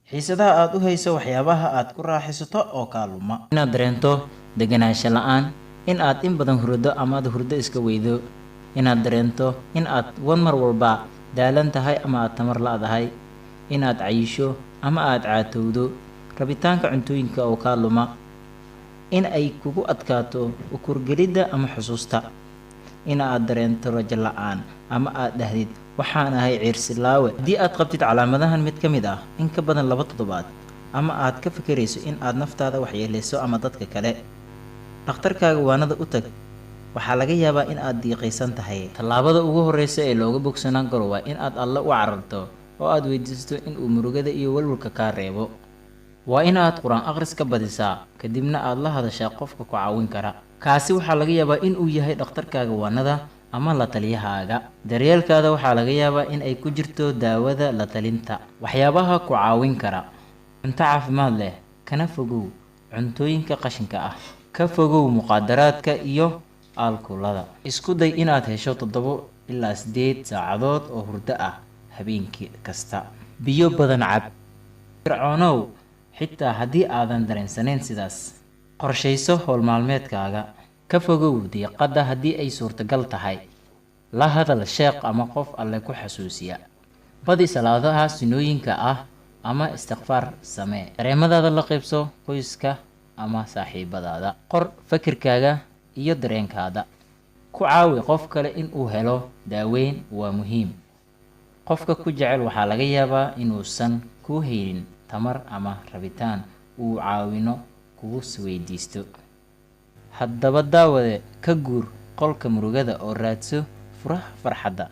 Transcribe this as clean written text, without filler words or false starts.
xiisadaha aad u hayso waxyaabaha aad ku raaxaysato oo ka luma. Inaad dareento deganaansho la'aan, in aad in badan hurdo ama aad hurdo iska weydo, inaad dareento in aad mar walba daalan tahay ama aad tamar la'dahay, inaad cayisho ama aad caatowdo, rabitaanka cuntooyinka oo ka luma, in ay kugu adkaato u kurgelidda ama xusuusta, in aad dareento rajo la'aan ama aad dhahdid waxaan ahay ciirsilaawe. Haddii aad qabtid calaamadahan mid ka mid ah in ka badan 2 toddobaad, ama aad ka fikirayso in aad naftaada waxyeeleyso ama dadka kale, dhakhtarkaaga waanada u tag. Waxaa laga yaabaa in aad diiqaysan tahay. Tallaabada ugu horreysa ee looga bogsanaan karo waa in aad Alle u cararto oo aad weydiisato in uu murugada iyo walwalka kaa reebo. Waa in aad quraan akhris ka badisaa, kadibna aad la hadashaa qofka ku caawin kara. Kaasi waxaa laga yaabaa in uu yahay dhakhtarkaaga waanada ama la taliyahaaga. Daryeelkaada waxaa laga yaabaa in ay ku jirto daawada, la talinta, waxyaabaha ku caawin kara. Cunto caafimaad leh, kana fogow cuntooyinka qashinka ah, ka fogow muqaadaraadka iyo alkoolada. Isku day inaad hesho 7 ilaa 8 saacadood oo hurdo ah habeenkii kasta. Biyo badan cab. Fircoonow xitaa haddii aadan dareensanayn sidaas. Qorshayso hawl maalmeedkaaga. Ka fogow diiqada haddii ay suurtagal tahay. La hadal sheekh ama qof Alle ku xasuusiya. Badi salaadaha sunnooyinka ah ama istighfar samee. Dareemadaada la qaybso qoyska ama saaxiibadaada. Qor fikirkaaga iyo dareenkaada. Ku caawi qof kale in uu helo daaweyn waa muhiim. Qofka ku jecel waxaa laga yaabaa inuusan ku haynin tamar ama rabitaan uu caawino kugu weydiisto. Haddaba daawade, ka guur qolka murugada oo raadso furaha farxadda.